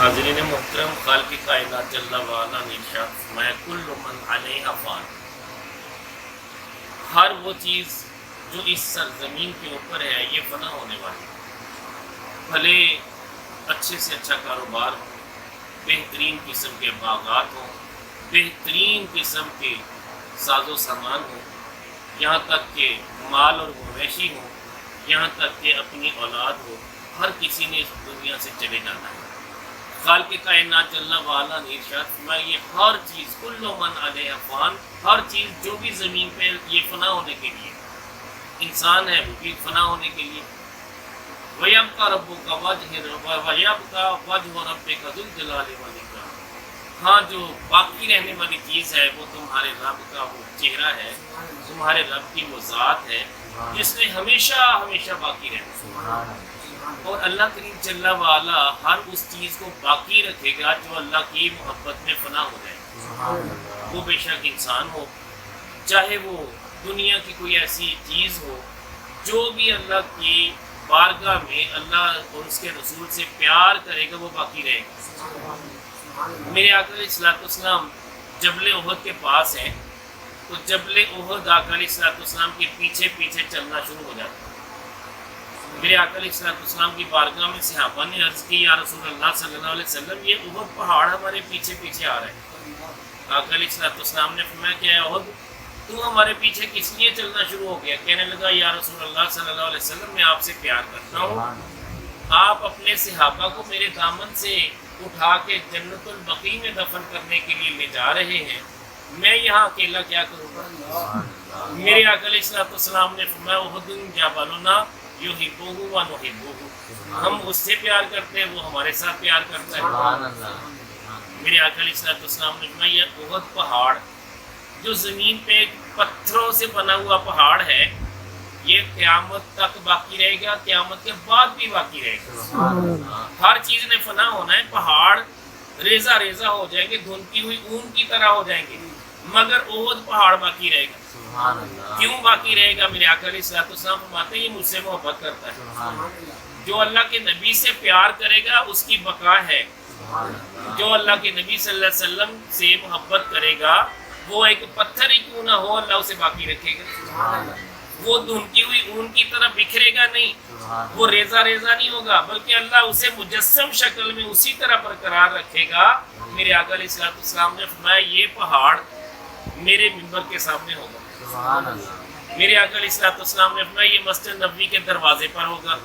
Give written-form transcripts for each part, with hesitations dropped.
حاضرین محترم، خالق کائنات جل وعلا نے ارشاد فرمایا کل من علیہا فان، ہر وہ چیز جو اس سرزمین کے اوپر ہے یہ فنا ہونے والی ہے۔ بھلے اچھے سے اچھا کاروبار ہو، بہترین قسم کے باغات ہوں، بہترین قسم کے ساز و سامان ہوں، یہاں تک کہ مال اور مویشی ہوں، یہاں تک کہ اپنی اولاد ہو، ہر کسی نے اس دنیا سے چلے جانا ہے۔ خالق کائنات جل وعلا نے ارشاد فرمایا یہ ہر چیز کل من علیہا فان، ہر چیز جو بھی زمین پہ یہ فنا ہونے کے لیے، انسان ہے وہ بھی فنا ہونے کے لیے۔ وَيَبْقَى رَبُّكَ وَيَبْقَى وَجْهُ رَبِّكَ ذُو الْجَلَالِ وَالْإِكْرَامِ، ہاں جو باقی رہنے والی چیز ہے وہ تمہارے رب کا وہ چہرہ ہے، تمہارے رب کی وہ ذات ہے جس نے ہمیشہ ہمیشہ باقی رہنا ہے۔ اور اللہ کریم جل وعلا ہر اس چیز کو باقی رکھے گا جو اللہ کی محبت میں فنا ہو جائے، وہ بے شک انسان ہو، چاہے وہ دنیا کی کوئی ایسی چیز ہو، جو بھی اللہ کی بارگاہ میں اللہ اور اس کے رسول سے پیار کرے گا وہ باقی رہے گا۔ میرے آقا علیہ الصلوۃ والسلام جبل احد کے پاس ہیں، تو جبل احد آقا علیہ الصلوۃ والسلام کے پیچھے پیچھے چلنا شروع ہو جاتا ہے۔ میرے آقا علیہ الصلوۃ والسلام کی بارگاہ میں صحابہ نے عرض کی یا رسول اللہ صلی اللہ علیہ وسلم یہ احد پہاڑ ہمارے پیچھے پیچھے آ رہا ہے۔ آقا علیہ الصلوۃ والسلام نے فرمایا کہ اے احد تو ہمارے پیچھے کس لیے چلنا شروع ہو گیا؟ کہنے لگا یا رسول اللہ صلی اللہ علیہ وسلم میں آپ سے پیار کرتا ہوں، آپ اپنے صحابہ کو میرے دامن سے اٹھا کے جنت البقیع میں دفن کرنے کے لیے لے جا رہے ہیں، میں یہاں اکیلا کیا کروں گا؟ میرے آقا علیہ الصلوۃ والسلام نے فرمایا احد جبلنا یحبہ و نحبہ، ہم اس سے پیار کرتے ہیں وہ ہمارے ساتھ پیار کرتا ہے۔ میرے آقا علیہ الصلوۃ والسلام نے فرمایا یہ احد پہاڑ جو زمین پہ پتھروں سے بنا ہوا پہاڑ ہے یہ قیامت تک باقی رہے گا، قیامت کے بعد بھی باقی رہے گا۔ ہر چیز نے فنا ہونا ہے، پہاڑ ریزہ ریزہ ہو جائیں گے، دھنکی ہوئی اون کی طرح ہو جائیں گے، مگر احد پہاڑ باقی رہے گا۔ کیوں باقی رہے گا؟ میرے آقا علیہ الصلوۃ والسلام فرماتے ہیں یہ مجھ سے محبت کرتا ہے، جو اللہ کے نبی سے پیار کرے گا اس کی بقا ہے، جو اللہ کے نبی صلی اللہ علیہ وسلم سے محبت کرے گا وہ ایک پتھر ہی کیوں نہ ہو اللہ اسے باقی رکھے گا، وہ دھنکی ہوئی اون کی طرح بکھرے گا نہیں، وہ ریزہ ریزہ نہیں ہوگا، بلکہ اللہ اسے مجسم شکل میں اسی طرح برقرار رکھے گا۔ میرے آقا علیہ الصلوۃ والسلام نے فرمایا یہ پہاڑ میرے منبر کے سامنے ہوگا، میرے آقا علیہ الصلوۃ والسلام نے فرمایا یہ مسجد نبوی کے دروازے پر ہوگا۔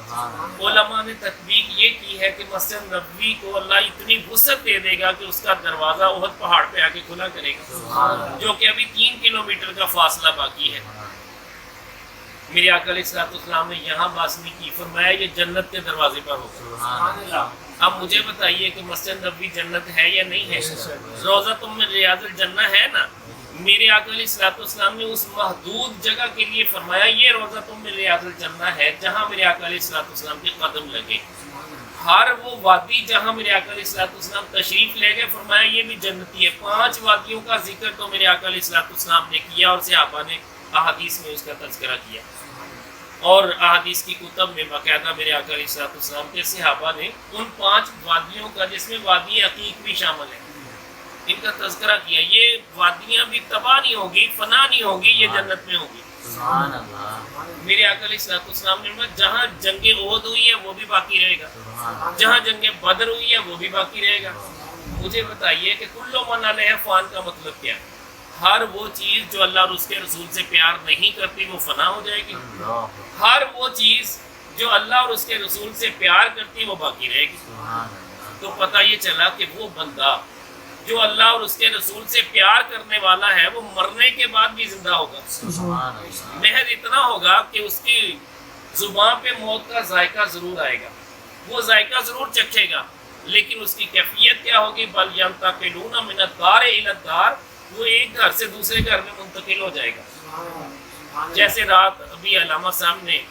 علماء نے تطبیق یہ کی ہے کہ مسجد نبوی کو اللہ اتنی وسعت دے دے گا کہ اس کا دروازہ احد پہاڑ پہ آ کے کھلا کرے گا، جو کہ ابھی 3 کلومیٹر کا فاصلہ باقی ہے۔ میرے آقا علیہ الصلوۃ والسلام نے یہاں باسنی کی، فرمایا یہ جنت کے دروازے پر ہوگا۔ اب مجھے بتائیے کہ مسجد نبوی جنت ہے یا نہیں ہے؟ روضۃ من ریاض الجنہ ہے نا۔ میرے آقا علیہ الصلوۃ والسلام نے اس محدود جگہ کے لیے فرمایا یہ روضۃ من ریاض الجنہ ہے جہاں میرے آقا علیہ الصلوۃ والسلام کے قدم لگے۔ ہر وہ وادی جہاں میرے آقا علیہ الصلوۃ والسلام تشریف لے گئے فرمایا یہ بھی جنتی ہے۔ 5 وادیوں کا ذکر تو میرے آقا علیہ الصلوۃ والسلام نے کیا اور صحابہ نے احادیث میں اس کا تذکرہ کیا، اور احادیث کی کتب میں باقاعدہ میرے آقا علیہ الصلوۃ والسلام کے صحابہ نے ان 5 وادیوں کا، جس میں وادی عقیق بھی شامل ہے، ان کا تذکرہ کیا۔ یہ وادیاں بھی تباہ نہیں ہوگی، فنا نہیں ہوگی، یہ جنت میں ہوگی۔ میرے آقا علیہ الصلوۃ والسلام نے فرمایا جہاں جنگ احد ہوئی ہے وہ بھی باقی رہے گا، جہاں جنگ بدر ہوئی ہے وہ بھی باقی رہے گا۔ مجھے بتائیے کہ کل من علیہا فان کا مطلب کیا ہے؟ ہر وہ چیز جو اللہ اور اس کے رسول سے پیار نہیں کرتی وہ فنا ہو جائے گی، ہر وہ چیز جو اللہ اور اس کے رسول سے پیار کرتی وہ باقی رہے گی۔ تو پتہ یہ چلا کہ وہ بندہ جو اللہ اور اس کے رسول سے پیار کرنے والا ہے وہ مرنے کے بعد بھی زندہ ہوگا، محض اتنا ہوگا کہ اس کی زبان پہ موت کا ذائقہ ضرور آئے گا، وہ ذائقہ ضرور چکھے گا، لیکن اس کی کیفیت کیا ہوگی؟ بل ینتقلون من الدار الی الدار، وہ ایک گھر سے دوسرے گھر میں منتقل ہو جائے گا۔ جیسے رات ابھی علامہ صاحب نے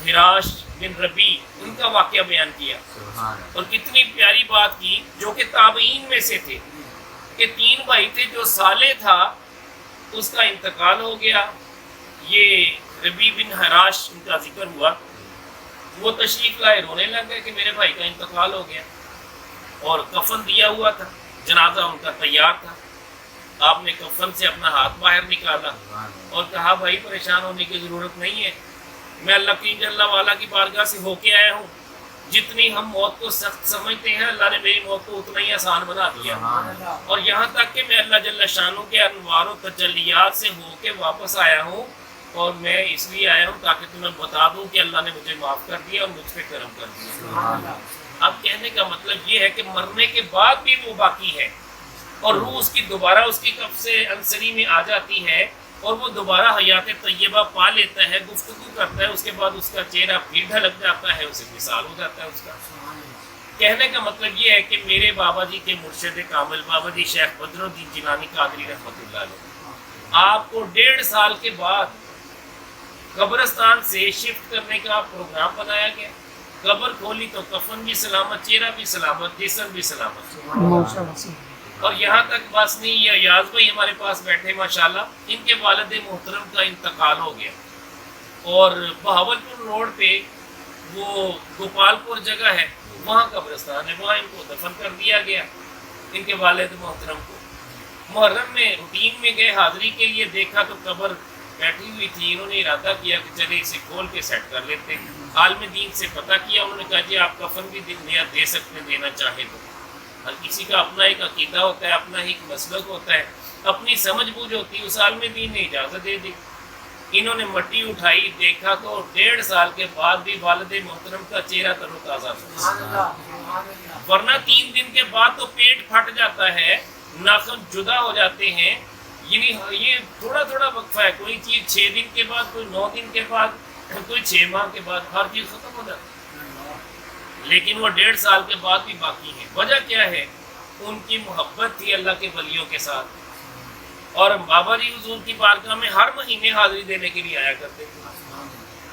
حراش بن ربیع ان کا واقعہ بیان کیا، اور کتنی پیاری بات کی، جو کہ تابعین میں سے تھے، کہ 3 بھائی تھے، جو صالح تھا اس کا انتقال ہو گیا، یہ ربیع بن حراش ان کا ذکر ہوا، وہ تشریف لائے رونے لگ گئے کہ میرے بھائی کا انتقال ہو گیا۔ اور کفن دیا ہوا تھا، جنازہ ان کا تیار تھا. آپ نے کفن سے اپنا ہاتھ باہر نکالا اور کہا بھائی پریشان ہونے کی ضرورت نہیں ہے، میں اللہ کی جل والا کی بارگاہ سے ہو کے آیا ہوں. جتنی ہم موت کو سخت سمجھتے ہیں اللہ نے میری موت کو اتنا ہی آسان بنا دیا. اور یہاں تک کہ میں اللہ جل شانوں کے انوار و تجلیات سے ہو کے واپس آیا ہوں، اور میں اس لیے آیا ہوں تاکہ تمہیں بتا دوں کہ اللہ نے مجھے معاف کر دیا اور مجھ پہ کرم کر دیا. اب کہنے کا مطلب یہ ہے کہ مرنے کے بعد بھی وہ باقی ہے، اور روح اس کی دوبارہ اس کی کف سے انصری میں آ جاتی ہے، اور وہ دوبارہ حیات طیبہ پا لیتا ہے، گفتگو کرتا ہے، اس کے بعد اس کا چہرہ پھر ڈھلک جاتا ہے، اسے مثال ہو جاتا ہے اس کا. کہنے کا مطلب یہ ہے کہ میرے بابا جی کے مرشد کامل بابا جی شیخ بدر الدین جیلانی قادری رحمۃ اللہ علیہ، آپ کو 1.5 سال کے بعد قبرستان سے شفٹ کرنے کا پروگرام بنایا گیا. قبر کھولی تو کفن بھی سلامت، چہرہ بھی سلامت، جسم بھی سلامت. اور یہاں تک بس نہیں، یہ ایاز بھائی ہمارے پاس بیٹھے ماشاءاللہ، ان کے والد محترم کا انتقال ہو گیا، اور بہاولپور روڈ پہ وہ گوپال پور جگہ ہے، وہاں قبرستان ہے، وہاں ان کو دفن کر دیا گیا ان کے والد محترم کو. محرم میں روٹین میں گئے حاضری کے لیے، دیکھا تو قبر بیٹھی ہوئی تھی. انہوں نے ارادہ کیا کہ چلے اسے کھول کے سیٹ کر لیتے. عالم دین سے پتہ کیا، انہوں نے کہا جی آپ کفن بھی دے سکتے ہیں، دینا چاہے تو. ہر کسی کا اپنا ایک عقیدہ ہوتا ہے، اپنا ایک مسلک ہوتا ہے، اپنی سمجھ بوجھ ہوتی ہے. اس عالم دین نے اجازت دے دی. انہوں نے مٹی اٹھائی، دیکھا تو 1.5 سال کے بعد بھی والد محترم کا چہرہ تر و تازہ تھا. ورنہ 3 دن کے بعد تو پیٹ پھٹ جاتا ہے، ناخن جدا ہو جاتے ہیں. یعنی یہ تھوڑا تھوڑا وقفہ ہے، کوئی چیز 6 دن کے بعد، کوئی 9 دن کے بعد، کوئی 6 ماہ کے بعد، ہر چیز ختم ہو جاتی ہے. لیکن وہ 1.5 سال کے بعد بھی باقی ہیں. وجہ کیا ہے؟ ان کی محبت تھی اللہ کے ولیوں کے ساتھ. اور بابا جی حضور کی بارگاہ میں ہر مہینے حاضری دینے کے لیے آیا کرتے تھے.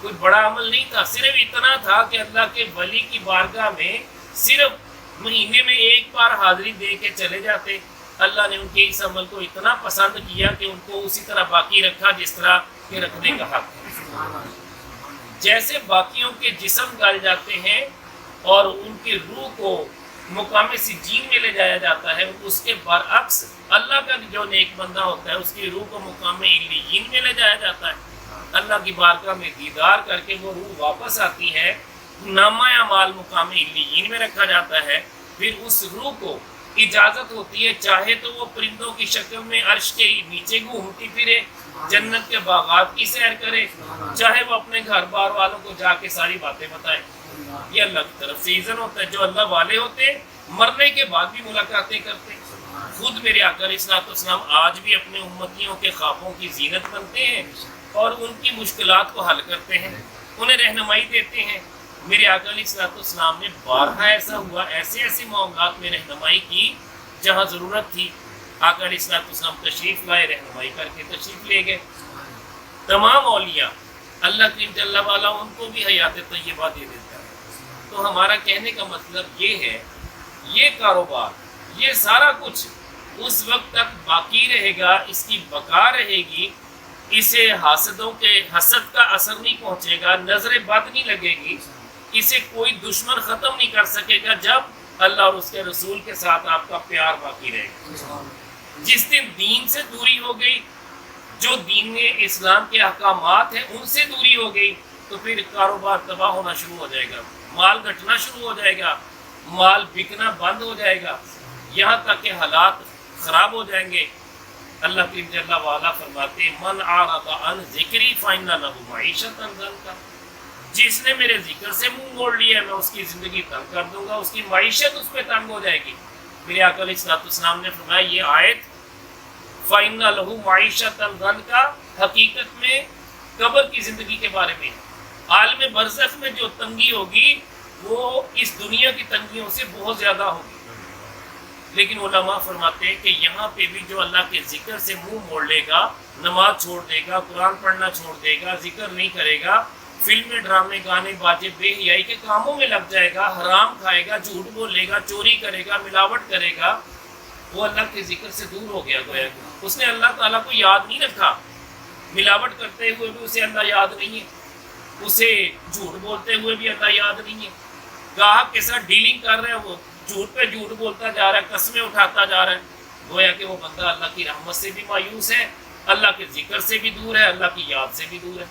کوئی بڑا عمل نہیں تھا، صرف اتنا تھا کہ اللہ کے ولی کی بارگاہ میں صرف مہینے میں 1 بار حاضری دے کے چلے جاتے. اللہ نے ان کے اس عمل کو اتنا پسند کیا کہ ان کو اسی طرح باقی رکھا جس طرح کے رکھنے کا حق ہے. جیسے باقیوں کے جسم گل جاتے ہیں اور ان کی روح کو مقام سجین میں لے جایا جاتا ہے، اس کے برعکس اللہ کا جو نیک بندہ ہوتا ہے اس کی روح کو مقام علیین میں لے جایا جاتا ہے. اللہ کی بارگاہ میں دیدار کر کے وہ روح واپس آتی ہے، نامہ اعمال مقام علیین میں رکھا جاتا ہے. پھر اس روح کو اجازت ہوتی ہے، چاہے تو وہ پرندوں کی شکل میں عرش کے نیچے گھومتی پھرے، جنت کے باغات کی سیر کرے، چاہے وہ اپنے گھر بار والوں کو جا کے ساری باتیں بتائے. یہ اللہ کی طرف سے اذن ہوتا ہے. جو اللہ والے ہوتے مرنے کے بعد بھی ملاقاتیں کرتے. خود میرے آقا علیہ الصلوۃ والسلام آج بھی اپنے امتیوں کے خوابوں کی زینت بنتے ہیں اور ان کی مشکلات کو حل کرتے ہیں، انہیں رہنمائی دیتے ہیں. میرے آقا علیہ الصلوۃ والسلام نے بارہا ایسا ہوا، ایسے معاملات میں رہنمائی کی جہاں ضرورت تھی. آقا علیہ الصلوۃ والسلام تشریف لائے، رہنمائی کر کے تشریف لے گئے. تمام اولیاء اللہ کی جل والا ان کو بھی حیات طیبہ دے دیتا ہے. تو ہمارا کہنے کا مطلب یہ ہے، یہ کاروبار، یہ سارا کچھ اس وقت تک باقی رہے گا، اس کی بقا رہے گی. اسے حاسدوں کے حسد کا اثر نہیں پہنچے گا، نظر بد نہیں لگے گی، اسے کوئی دشمن ختم نہیں کر سکے گا جب اللہ اور اس کے رسول کے ساتھ آپ کا پیار باقی رہے گا. جس دن دین سے دوری ہو گئی، جو دین اسلام کے احکامات ہیں ان سے دوری ہو گئی، تو پھر کاروبار تباہ ہونا شروع ہو جائے گا، مال گھٹنا شروع ہو جائے گا، مال بکنا بند ہو جائے گا، یہاں تک کہ حالات خراب ہو جائیں گے. اللہ کی جل والا فرماتے ہیں من اعرض عن ذکری فإن له معیشۃ ضنکا. جس نے میرے ذکر سے منہ موڑ لیا میں اس کی زندگی تنگ کر دوں گا، اس کی معیشت اس پہ تنگ ہو جائے گی. میرے آقا علیہ الصلوۃ والسلام نے فرمایا یہ آیت فإن له معیشۃ ضنکا حقیقت میں قبر کی زندگی کے بارے میں ہے. عالم برزخ میں جو تنگی ہوگی وہ اس دنیا کی تنگیوں سے بہت زیادہ ہوگی. لیکن علماء فرماتے ہیں کہ یہاں پہ بھی جو اللہ کے ذکر سے منہ موڑ لے گا، نماز چھوڑ دے گا، قرآن پڑھنا چھوڑ دے گا، ذکر نہیں کرے گا، فلمیں ڈرامے گانے باجے بے حیائی کے کاموں میں لگ جائے گا، حرام کھائے گا، جھوٹ بولے گا، چوری کرے گا، ملاوٹ کرے گا، وہ اللہ کے ذکر سے دور ہو گیا. گویا اس نے اللہ تعالیٰ کو یاد نہیں رکھا. ملاوٹ کرتے ہوئے بھی اسے اللہ یاد نہیں ہے، اسے جھوٹ بولتے ہوئے بھی اللہ یاد نہیں ہے، گاہک کے ساتھ ڈیلنگ کر رہے ہیں وہ جھوٹ پہ جھوٹ بولتا جا رہا ہے، قسمیں اٹھاتا جا رہا ہے، گویا کہ وہ بندہ اللہ کی رحمت سے بھی مایوس ہے، اللہ کے ذکر سے بھی دور ہے، اللہ کی یاد سے بھی دور ہے.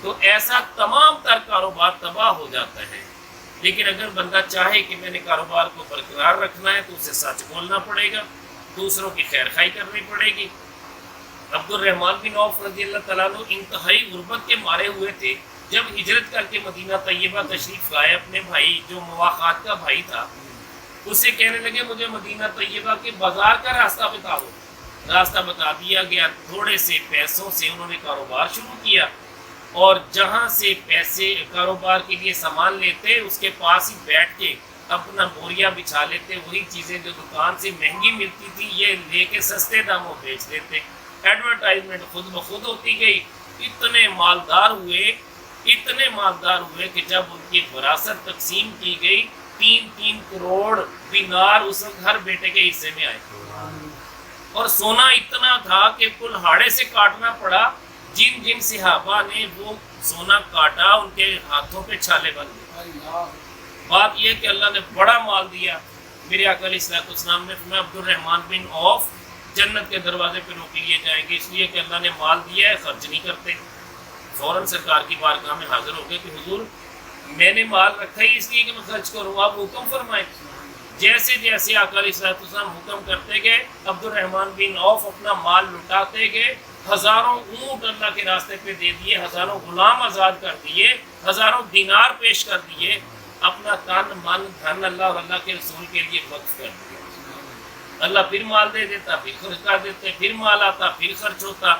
تو ایسا تمام تر کاروبار تباہ ہو جاتا ہے. لیکن اگر بندہ چاہے کہ میں نے کاروبار کو برقرار رکھنا ہے تو اسے سچ بولنا پڑے گا، دوسروں کی خیر خواہی کرنی پڑے گی. عبد الرحمن بن عوف رضی اللہ تعالیٰ عنہ انتہائی غربت کے مارے ہوئے تھے. جب ہجرت کر کے مدینہ طیبہ تشریف لائے، اپنے بھائی جو مواخات کا بھائی تھا اسے کہنے لگے مجھے مدینہ طیبہ کے بازار کا راستہ بتا دو. راستہ بتا دیا گیا. تھوڑے سے پیسوں سے انہوں نے کاروبار شروع کیا، اور جہاں سے پیسے کاروبار کے لیے سامان لیتے اس کے پاس ہی بیٹھ کے اپنا بوریا بچھا لیتے، وہی چیزیں جو دکان سے مہنگی ملتی تھی یہ لے کے سستے داموں بیچ دیتے. ایڈورٹائزمنٹ خود بخود ہوتی گئی. اتنے مالدار ہوئے کہ جب ان کی وراثت تقسیم کی گئی 3 کروڑ دینار اس وقت ہر بیٹے کے حصے میں آئے، اور سونا اتنا تھا کہ کلہاڑے سے کاٹنا پڑا. جن صحابہ نے وہ سونا کاٹا ان کے ہاتھوں پہ چھالے بن گئے. بات یہ کہ اللہ نے بڑا مال دیا. میرے آقا علیہ الصلوۃ والسلام نے فرمایا عبد الرحمن بن عوف جنت کے دروازے پہ روک لیے جائیں گے، اس لیے کہ اللہ نے مال دیا ہے، خرچ نہیں کرتے. فوراً سرکار کی بارگاہ میں حاضر ہو گئے کہ حضور میں نے مال رکھا ہی اس لیے کہ میں خرچ کروں، آپ حکم فرمائیں. جیسے جیسے آقا علیہ الصلوۃ والسلام حکم کرتے گئے عبد الرحمن بن عوف اپنا مال لٹاتے گئے. ہزاروں اونٹ اللہ کے راستے پہ دے دیے، ہزاروں غلام آزاد کر دیے، ہزاروں دینار پیش کر دیے، اپنا تن من دھن اللہ اور اللہ کے رسول کے لیے وقف کر دیا. اللہ پھر مال دے دیتا، پھر خرچ کر دیتے، پھر مال آتا، پھر خرچ ہوتا.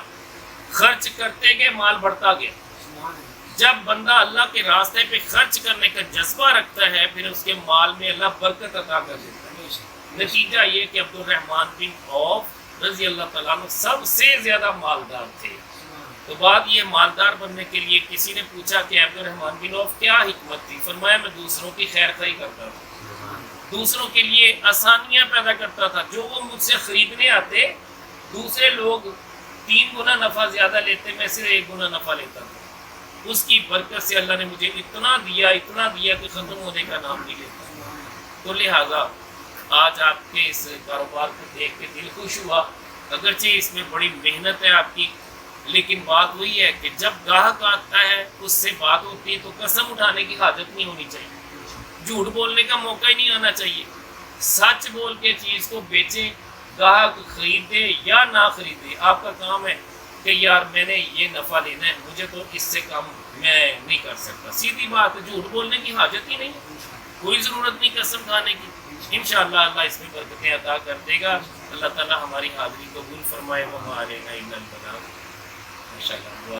خرچ کرتے گئے مال بڑھتا گیا. جب بندہ اللہ کے راستے پہ خرچ کرنے کا جذبہ رکھتا ہے پھر اس کے مال میں اللہ برکت عطا کر دیتا ہے. نتیجہ یہ کہ عبد الرحمن بن عوف رضی اللہ تعالیٰ عنہ سب سے زیادہ مالدار تھے. تو بات یہ مالدار بننے کے لیے کسی نے پوچھا کہ عبد الرحمن بن عوف کیا حکمت تھی؟ فرمایا میں دوسروں کی خیر خواہی کرتا تھا، دوسروں کے لیے آسانیاں پیدا کرتا تھا. جو وہ مجھ سے خریدنے آتے دوسرے لوگ 3 گنا نفع زیادہ لیتے، میں صرف 1 گنا نفع لیتا تھا. اس کی برکت سے اللہ نے مجھے اتنا دیا کہ ختم ہونے کا نام نہیں لیتا. تو لہٰذا آج آپ کے اس کاروبار کو دیکھ کے دل خوش ہوا. اگرچہ اس میں بڑی محنت ہے آپ کی، لیکن بات وہی ہے کہ جب گاہک آتا ہے اس سے بات ہوتی ہے تو قسم اٹھانے کی حاجت نہیں ہونی چاہیے، جھوٹ بولنے کا موقع ہی نہیں آنا چاہیے. سچ بول کے چیز کو بیچیں، گاہک خریدے یا نہ خریدے آپ کا کام ہے کہ یار میں نے یہ نفع لینا ہے، مجھے تو اس سے کم میں نہیں کر سکتا. سیدھی بات ہے، جھوٹ بولنے کی حاجت ہی نہیں، کوئی ضرورت نہیں قسم کھانے کی. انشاءاللہ اللہ اس میں برکتیں عطا کر دے گا. اللہ تعالیٰ ہماری حاضری قبول فرمائے. وہ ہمارے انشاءاللہ.